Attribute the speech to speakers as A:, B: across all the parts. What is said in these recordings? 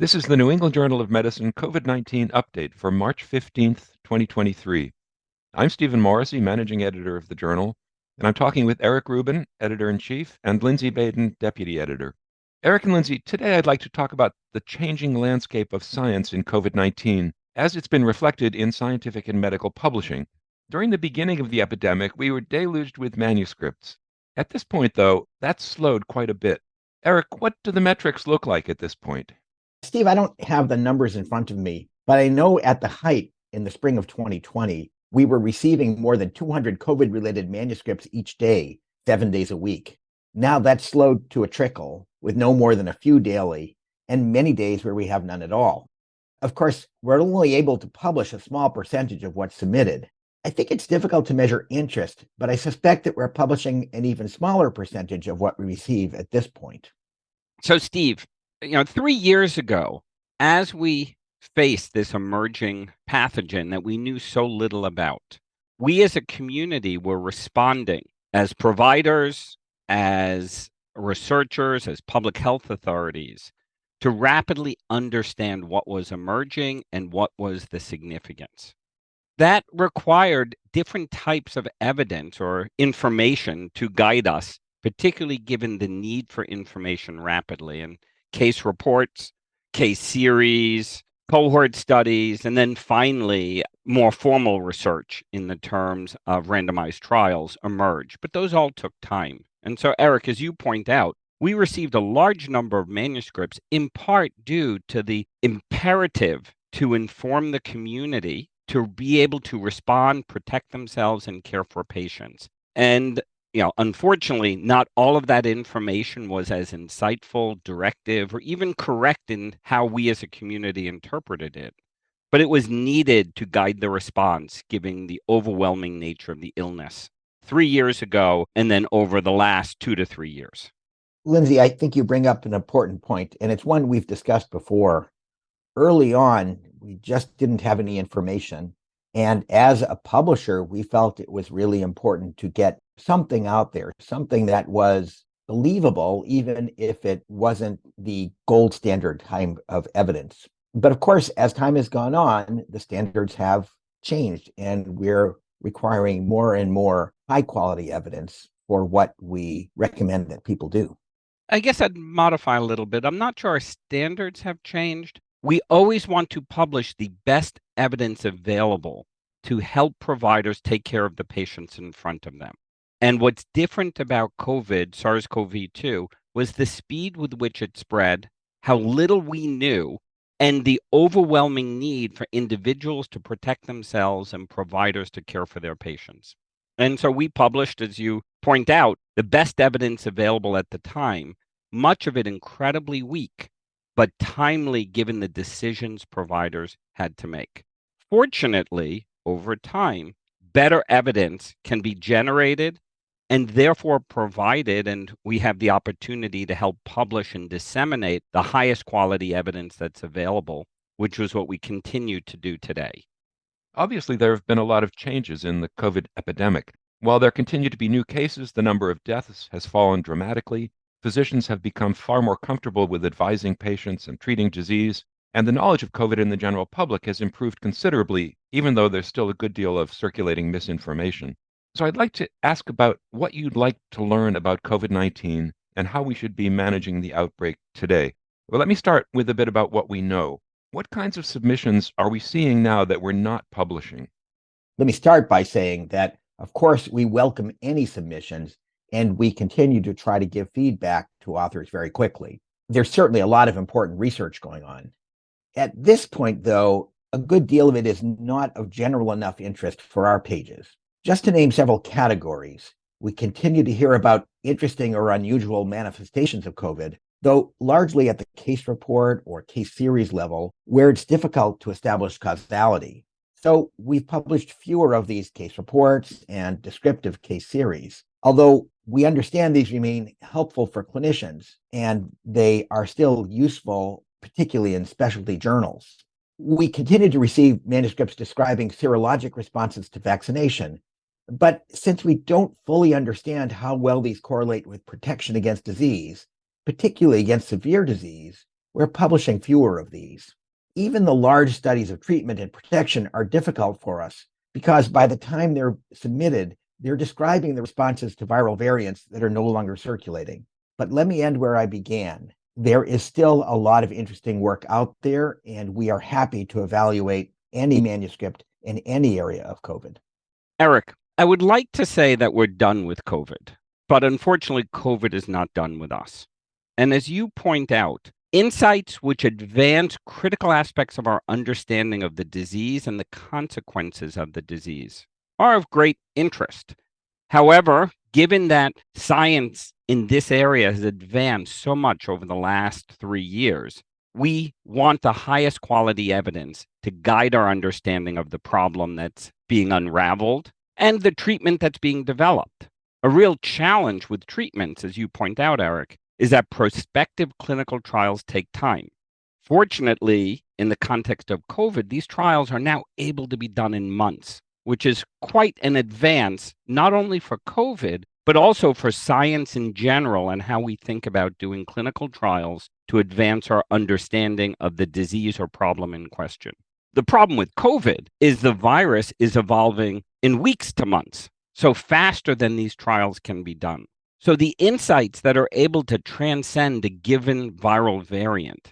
A: This is the New England Journal of Medicine COVID-19 update for March 15th, 2023. I'm Stephen Morrissey, managing editor of the journal, and I'm talking with Eric Rubin, editor-in-chief, and Lindsay Baden, deputy editor. Eric and Lindsay, today I'd like to talk about the changing landscape of science in COVID-19 as it's been reflected in scientific and medical publishing. During the beginning of the epidemic, we were deluged with manuscripts. At this point, though, that's slowed quite a bit. Eric, what do the metrics look like at this point?
B: Steve, I don't have the numbers in front of me, but I know at the height in the spring of 2020, we were receiving more than 200 COVID related manuscripts each day, 7 days a week. Now that's slowed to a trickle with no more than a few daily, and many days where we have none at all. Of course, we're only able to publish a small percentage of what's submitted. I think it's difficult to measure interest, but I suspect that we're publishing an even smaller percentage of what we receive at this point.
C: So, Steve, 3 years ago, as we faced this emerging pathogen that we knew so little about, we as a community were responding as providers, as researchers, as public health authorities to rapidly understand what was emerging and what was the significance. That required different types of evidence or information to guide us, particularly given the need for information rapidly. And case reports, case series, cohort studies, and then finally, more formal research in the terms of randomized trials emerged. But those all took time. And so, Eric, as you point out, we received a large number of manuscripts in part due to the imperative to inform the community to be able to respond, protect themselves, and care for patients. And unfortunately, not all of that information was as insightful, directive, or even correct in how we as a community interpreted it. But it was needed to guide the response, given the overwhelming nature of the illness 3 years ago, and then over the last 2 to 3 years.
B: Lindsay, I think you bring up an important point, and it's one we've discussed before. Early on, we just didn't have any information. And as a publisher, we felt it was really important to get something out there, something that was believable, even if it wasn't the gold standard kind of evidence. But of course, as time has gone on, the standards have changed, and we're requiring more and more high quality evidence for what we recommend that people do.
C: I guess I'd modify a little bit. I'm not sure our standards have changed. We always want to publish the best evidence available to help providers take care of the patients in front of them. And what's different about COVID, SARS-CoV-2, was the speed with which it spread, how little we knew, and the overwhelming need for individuals to protect themselves and providers to care for their patients. And so we published, as you point out, the best evidence available at the time, much of it incredibly weak, but timely given the decisions providers had to make. Fortunately, over time, better evidence can be generated and therefore provided, and we have the opportunity to help publish and disseminate the highest quality evidence that's available, which was what we continue to do today.
A: Obviously, there have been a lot of changes in the COVID epidemic. While there continue to be new cases, the number of deaths has fallen dramatically. Physicians have become far more comfortable with advising patients and treating disease, and the knowledge of COVID in the general public has improved considerably, even though there's still a good deal of circulating misinformation. So I'd like to ask about what you'd like to learn about COVID-19 and how we should be managing the outbreak today. Well, let me start with a bit about what we know. What kinds of submissions are we seeing now that we're not publishing?
B: Let me start by saying that, of course, we welcome any submissions, and we continue to try to give feedback to authors very quickly. There's certainly a lot of important research going on. At this point, though, a good deal of it is not of general enough interest for our pages. Just to name several categories, we continue to hear about interesting or unusual manifestations of COVID, though largely at the case report or case series level, where it's difficult to establish causality. So we've published fewer of these case reports and descriptive case series, although we understand these remain helpful for clinicians, and they are still useful, particularly in specialty journals. We continue to receive manuscripts describing serologic responses to vaccination, but since we don't fully understand how well these correlate with protection against disease, particularly against severe disease, We're publishing fewer of these. Even the large studies of treatment and protection are difficult for us because by the time they're submitted, they're describing the responses to viral variants that are no longer circulating. But let me end where I began. There is still a lot of interesting work out there, and we are happy to evaluate any manuscript in any area of COVID.
C: Eric, I would like to say that we're done with COVID, but unfortunately, COVID is not done with us. And as you point out, insights which advance critical aspects of our understanding of the disease and the consequences of the disease are of great interest. However, given that science in this area has advanced so much over the last 3 years, we want the highest quality evidence to guide our understanding of the problem that's being unraveled and the treatment that's being developed. A real challenge with treatments, as you point out, Eric, is that prospective clinical trials take time. Fortunately, in the context of COVID, these trials are now able to be done in months, which is quite an advance, not only for COVID, but also for science in general and how we think about doing clinical trials to advance our understanding of the disease or problem in question. The problem with COVID is the virus is evolving in weeks to months, so faster than these trials can be done. So the insights that are able to transcend a given viral variant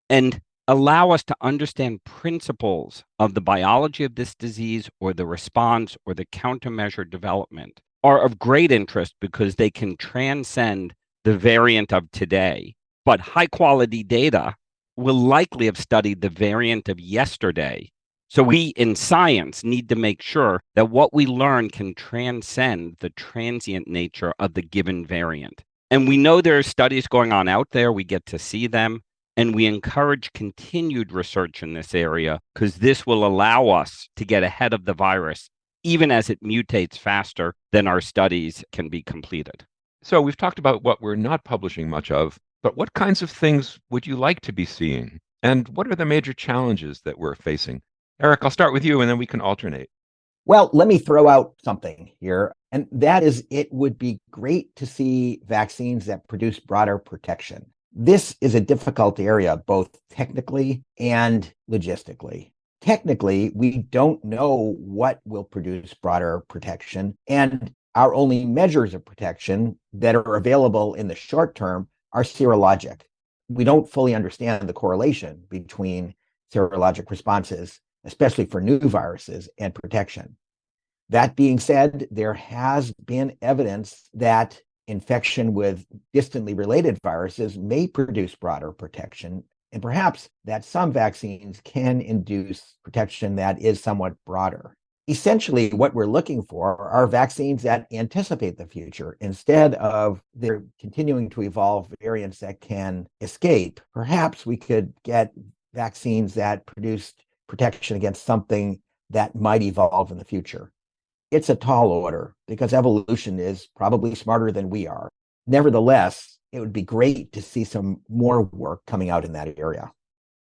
C: and allow us to understand principles of the biology of this disease or the response or the countermeasure development are of great interest because they can transcend the variant of today. But high quality data will likely have studied the variant of yesterday. So we in science need to make sure that what we learn can transcend the transient nature of the given variant. And we know there are studies going on out there. We get to see them. And we encourage continued research in this area because this will allow us to get ahead of the virus, even as it mutates faster than our studies can be completed.
A: So we've talked about what we're not publishing much of, but what kinds of things would you like to be seeing? And what are the major challenges that we're facing? Eric, I'll start with you and then we can alternate.
B: Well, let me throw out something here, and that is it would be great to see vaccines that produce broader protection. This is a difficult area, both technically and logistically. Technically, we don't know what will produce broader protection, and our only measures of protection that are available in the short term are serologic. We don't fully understand the correlation between serologic responses, especially for new viruses, and protection. That being said, there has been evidence that infection with distantly related viruses may produce broader protection, and perhaps that some vaccines can induce protection that is somewhat broader. Essentially, what we're looking for are vaccines that anticipate the future instead of they're continuing to evolve variants that can escape. Perhaps we could get vaccines that produce protection against something that might evolve in the future. It's a tall order because evolution is probably smarter than we are. Nevertheless, it would be great to see some more work coming out in that area.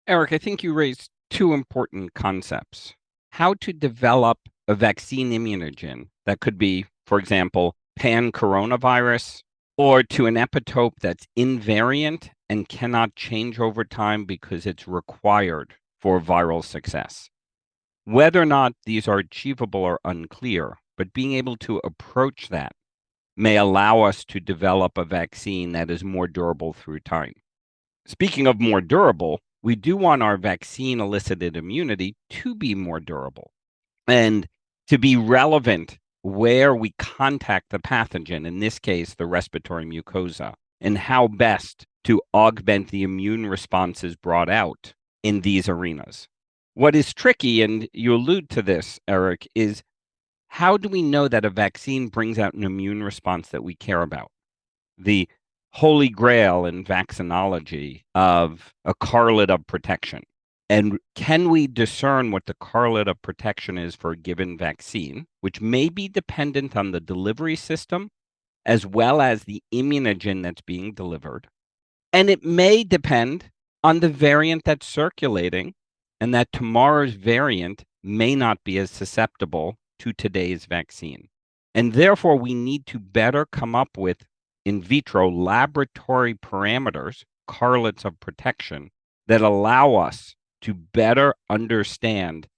C: Eric, I think you raised two important concepts. How to develop a vaccine immunogen that could be, for example, pan-coronavirus, or to an epitope that's invariant and cannot change over time because it's required for viral success. Whether or not these are achievable are unclear, but being able to approach that may allow us to develop a vaccine that is more durable through time. Speaking of more durable, we do want our vaccine-elicited immunity to be more durable and to be relevant where we contact the pathogen, in this case, the respiratory mucosa, and how best to augment the immune responses brought out in these arenas. What is tricky, and you allude to this, Eric, is how do we know that a vaccine brings out an immune response that we care about? The holy grail in vaccinology of a correlate of protection. And can we discern what the correlate of protection is for a given vaccine, which may be dependent on the delivery system as well as the immunogen that's being delivered? And it may depend on the variant that's circulating, and that tomorrow's variant may not be as susceptible to today's vaccine. And therefore, we need to better come up with in vitro laboratory parameters, correlates of protection, that allow us to better understand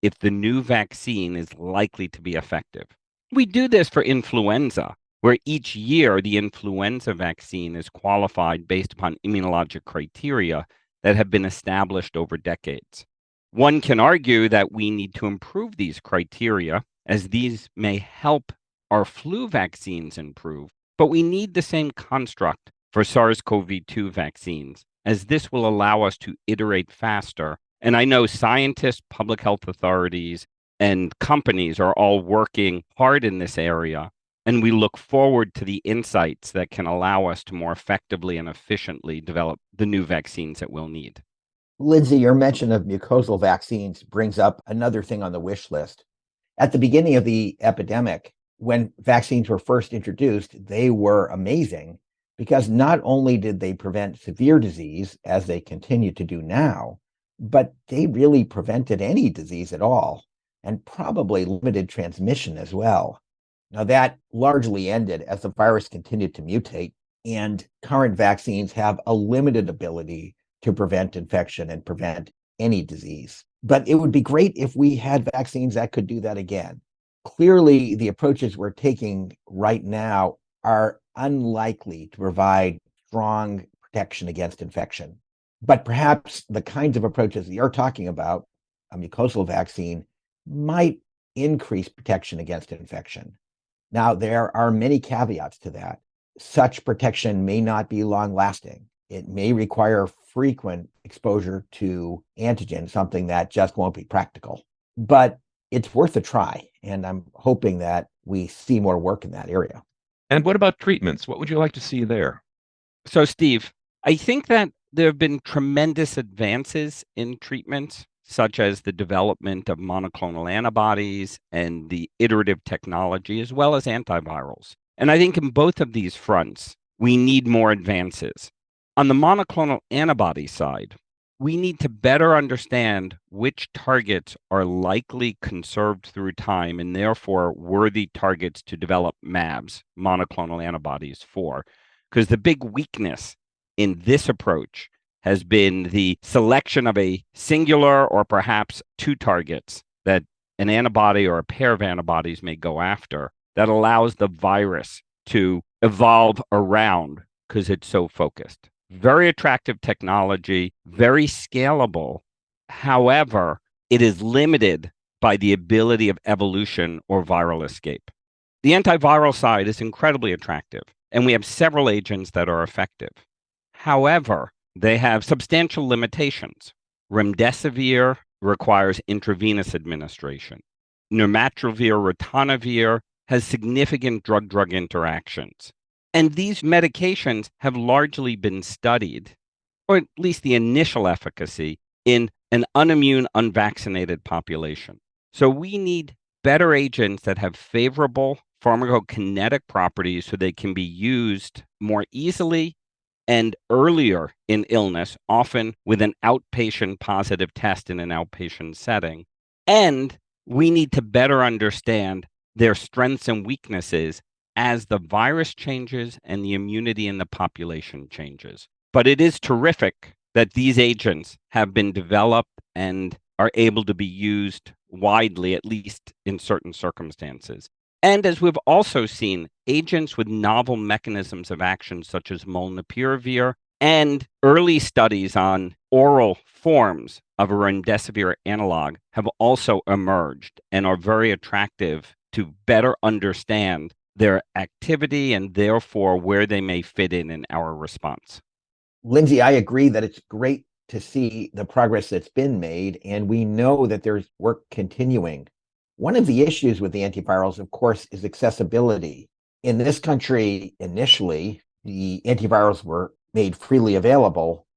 C: if the new vaccine is likely to be effective. We do this for influenza, where each year the influenza vaccine is qualified based upon immunologic criteria that have been established over decades. One can argue that we need to improve these criteria, as these may help our flu vaccines improve, but we need the same construct for SARS-CoV-2 vaccines, as this will allow us to iterate faster. And I know scientists, public health authorities, and companies are all working hard in this area, and we look forward to the insights that can allow us to more effectively and efficiently develop the new vaccines that we'll need.
B: Lindsay, your mention of mucosal vaccines brings up another thing on the wish list. At the beginning of the epidemic, when vaccines were first introduced, they were amazing because not only did they prevent severe disease, as they continue to do now, but they really prevented any disease at all and probably limited transmission as well. Now, that largely ended as the virus continued to mutate, and current vaccines have a limited ability to prevent infection and prevent any disease. But it would be great if we had vaccines that could do that again. Clearly, the approaches we're taking right now are unlikely to provide strong protection against infection. But perhaps the kinds of approaches that you're talking about, a mucosal vaccine, might increase protection against infection. Now, there are many caveats to that. Such protection may not be long lasting. It may require frequent exposure to antigen, something that just won't be practical. But it's worth a try, and I'm hoping that we see more work in that area.
A: And what about treatments? What would you like to see there?
C: So, Steve, I think that there have been tremendous advances in treatments, such as the development of monoclonal antibodies and the iterative technology, as well as antivirals. And I think in both of these fronts, we need more advances. On the monoclonal antibody side, we need to better understand which targets are likely conserved through time and therefore worthy targets to develop MABs, monoclonal antibodies, for. Because the big weakness in this approach has been the selection of a singular or perhaps two targets that an antibody or a pair of antibodies may go after that allows the virus to evolve around because it's so focused. Very attractive technology, very scalable. However, it is limited by the ability of evolution or viral escape. The antiviral side is incredibly attractive, and we have several agents that are effective. However, they have substantial limitations. Remdesivir requires intravenous administration. Nirmatrelvir ritonavir has significant drug-drug interactions. And these medications have largely been studied, or at least the initial efficacy, in an unimmune, unvaccinated population. So we need better agents that have favorable pharmacokinetic properties so they can be used more easily and earlier in illness, often with an outpatient positive test in an outpatient setting. And we need to better understand their strengths and weaknesses as the virus changes and the immunity in the population changes. But it is terrific that these agents have been developed and are able to be used widely, at least in certain circumstances. And as we've also seen, agents with novel mechanisms of action, such as molnupiravir, and early studies on oral forms of a remdesivir analog have also emerged and are very attractive to better understand their activity and therefore where they may fit in our response.
B: Lindsay, I agree that it's great to see the progress that's been made, and we know that there's work continuing. One of the issues with the antivirals, of course, is accessibility. In this country, initially, the antivirals were made freely available.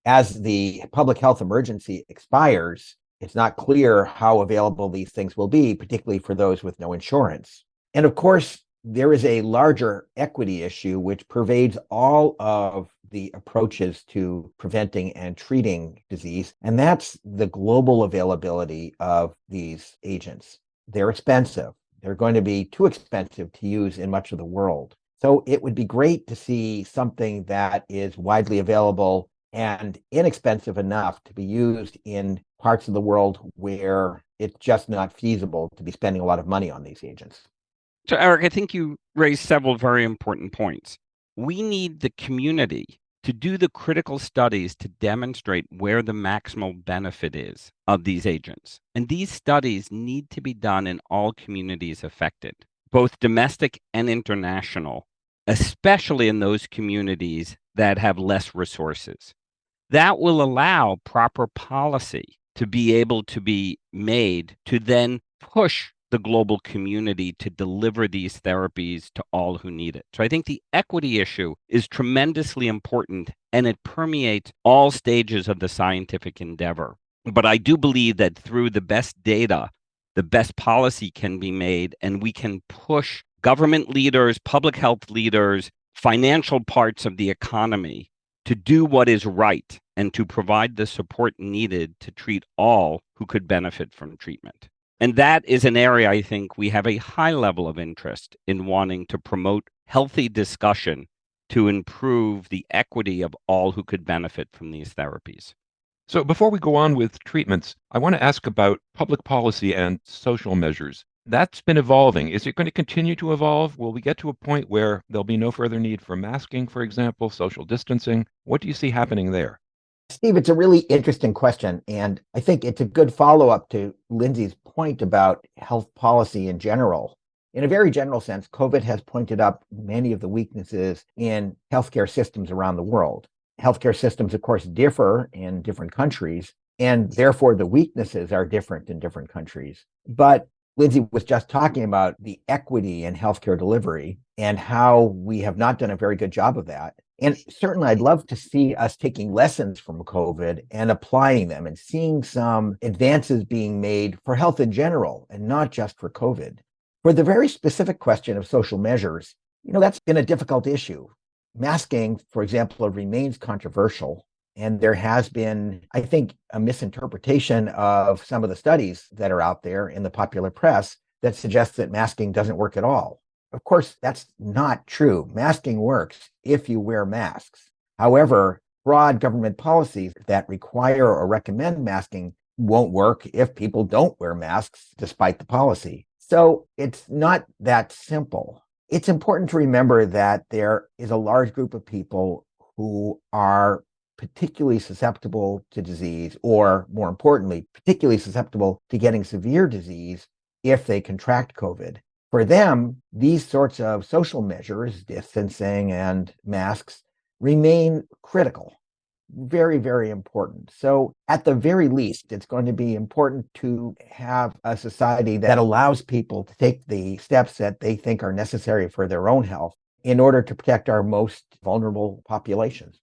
B: As the public health emergency expires, it's not clear how available these things will be, particularly for those with no insurance. And of course, there is a larger equity issue which pervades all of the approaches to preventing and treating disease, and that's the global availability of these agents. They're expensive. They're going to be too expensive to use in much of the world. So it would be great to see something that is widely available and inexpensive enough to be used in parts of the world where it's just not feasible to be spending a lot of money on these agents.
C: So, Eric, I think you raised several very important points. We need the community to do the critical studies to demonstrate where the maximal benefit is of these agents. And these studies need to be done in all communities affected, both domestic and international, especially in those communities that have less resources. That will allow proper policy to be able to be made to then push the global community to deliver these therapies to all who need it. So I think the equity issue is tremendously important, and it permeates all stages of the scientific endeavor. But I do believe that through the best data, the best policy can be made, and we can push government leaders, public health leaders, financial parts of the economy to do what is right and to provide the support needed to treat all who could benefit from treatment. And that is an area I think we have a high level of interest in wanting to promote healthy discussion to improve the equity of all who could benefit from these therapies.
A: So before we go on with treatments, I want to ask about public policy and social measures. That's been evolving. Is it going to continue to evolve? Will we get to a point where there'll be no further need for masking, for example, social distancing? What do you see happening there?
B: Steve, it's a really interesting question. And I think it's a good follow-up to Lindsay's point about health policy in general. In a very general sense, COVID has pointed up many of the weaknesses in healthcare systems around the world. Healthcare systems, of course, differ in different countries, and therefore the weaknesses are different in different countries. But Lindsay was just talking about the equity in healthcare delivery and how we have not done a very good job of that. And certainly, I'd love to see us taking lessons from COVID and applying them and seeing some advances being made for health in general and not just for COVID. For the very specific question of social measures, that's been a difficult issue. Masking, for example, remains controversial. And there has been, I think, a misinterpretation of some of the studies that are out there in the popular press that suggests that masking doesn't work at all. Of course, that's not true. Masking works if you wear masks. However, broad government policies that require or recommend masking won't work if people don't wear masks despite the policy. So it's not that simple. It's important to remember that there is a large group of people who are particularly susceptible to disease, or more importantly, particularly susceptible to getting severe disease if they contract COVID. For them, these sorts of social measures, distancing and masks, remain critical, very, very important. So at the very least, it's going to be important to have a society that allows people to take the steps that they think are necessary for their own health in order to protect our most vulnerable populations.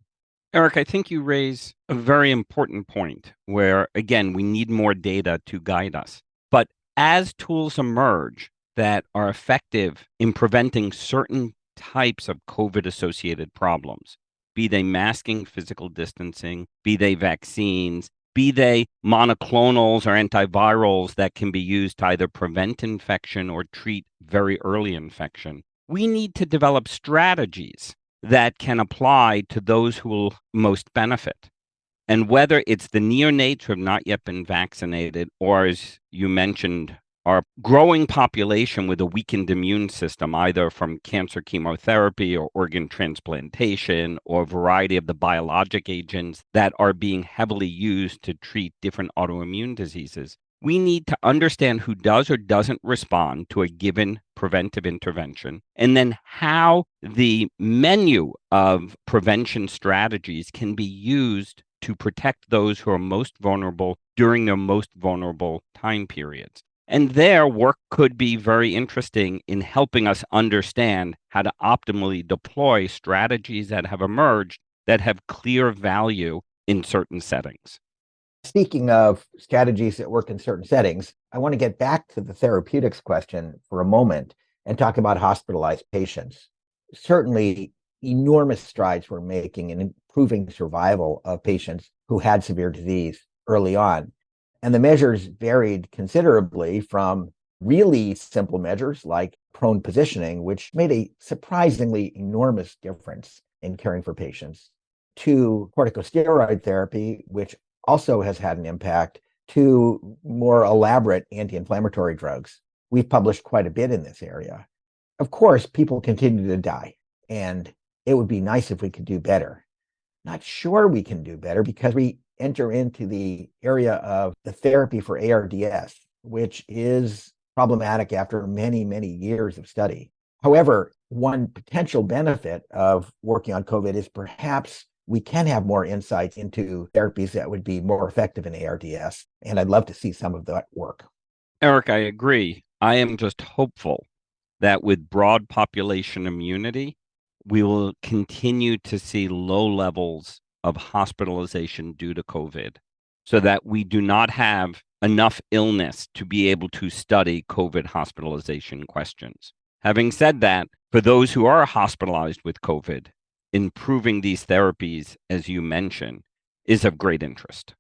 C: Eric, I think you raise a very important point where, again, we need more data to guide us. But as tools emerge that are effective in preventing certain types of COVID-associated problems, be they masking, physical distancing, be they vaccines, be they monoclonals or antivirals that can be used to either prevent infection or treat very early infection, we need to develop strategies that can apply to those who will most benefit. And whether it's the neonates who have not yet been vaccinated, or as you mentioned, our growing population with a weakened immune system, either from cancer chemotherapy or organ transplantation, or a variety of the biologic agents that are being heavily used to treat different autoimmune diseases, we need to understand who does or doesn't respond to a given preventive intervention, and then how the menu of prevention strategies can be used to protect those who are most vulnerable during their most vulnerable time periods. And their work could be very interesting in helping us understand how to optimally deploy strategies that have emerged that have clear value in certain settings.
B: Speaking of strategies that work in certain settings, I want to get back to the therapeutics question for a moment and talk about hospitalized patients. Certainly, enormous strides were making in improving survival of patients who had severe disease early on. And the measures varied considerably from really simple measures like prone positioning, which made a surprisingly enormous difference in caring for patients, to corticosteroid therapy, which also has had an impact, to more elaborate anti-inflammatory drugs. We've published quite a bit in this area. Of course, people continue to die, and it would be nice if we could do better. Not sure we can do better because we enter into the area of the therapy for ARDS, which is problematic after many, many years of study. However, one potential benefit of working on COVID is perhaps we can have more insights into therapies that would be more effective in ARDS. And I'd love to see some of that work.
C: Eric, I agree. I am just hopeful that with broad population immunity, we will continue to see low levels of hospitalization due to COVID so that we do not have enough illness to be able to study COVID hospitalization questions. Having said that, for those who are hospitalized with COVID, improving these therapies, as you mentioned, is of great interest.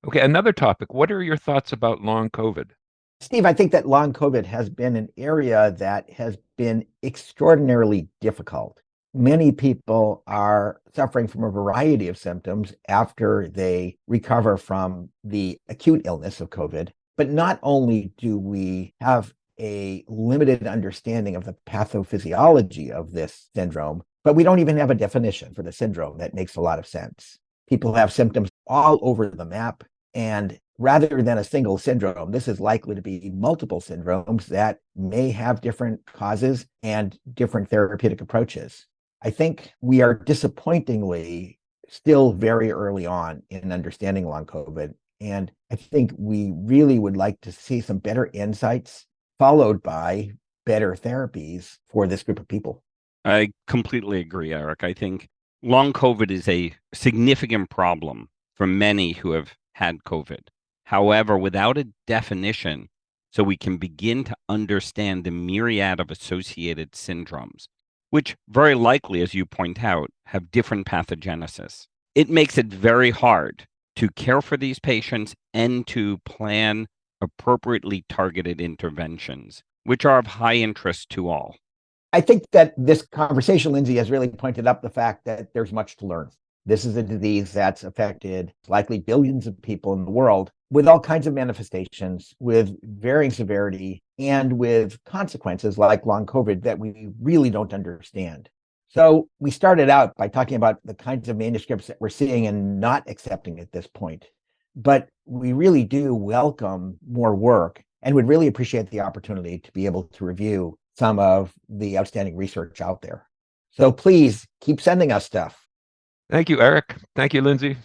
A: Okay, another topic. What are your thoughts about long COVID?
B: Steve, I think that long COVID has been an area that has been extraordinarily difficult. Many people are suffering from a variety of symptoms after they recover from the acute illness of COVID. But not only do we have a limited understanding of the pathophysiology of this syndrome, but we don't even have a definition for the syndrome that makes a lot of sense. People have symptoms all over the map, and rather than a single syndrome, this is likely to be multiple syndromes that may have different causes and different therapeutic approaches. I think we are disappointingly still very early on in understanding long COVID. And I think we really would like to see some better insights followed by better therapies for this group of people.
C: I completely agree, Eric. I think long COVID is a significant problem for many who have had COVID. However, without a definition, so we can begin to understand the myriad of associated syndromes, which very likely, as you point out, have different pathogenesis, it makes it very hard to care for these patients and to plan appropriately targeted interventions, which are of high interest to all.
B: I think that this conversation, Lindsay, has really pointed up the fact that there's much to learn. This is a disease that's affected likely billions of people in the world with all kinds of manifestations, with varying severity, and with consequences like long COVID that we really don't understand. So we started out by talking about the kinds of manuscripts that we're seeing and not accepting at this point. But we really do welcome more work and would really appreciate the opportunity to be able to review some of the outstanding research out there. So please keep sending us stuff.
A: Thank you, Eric. Thank you, Lindsay.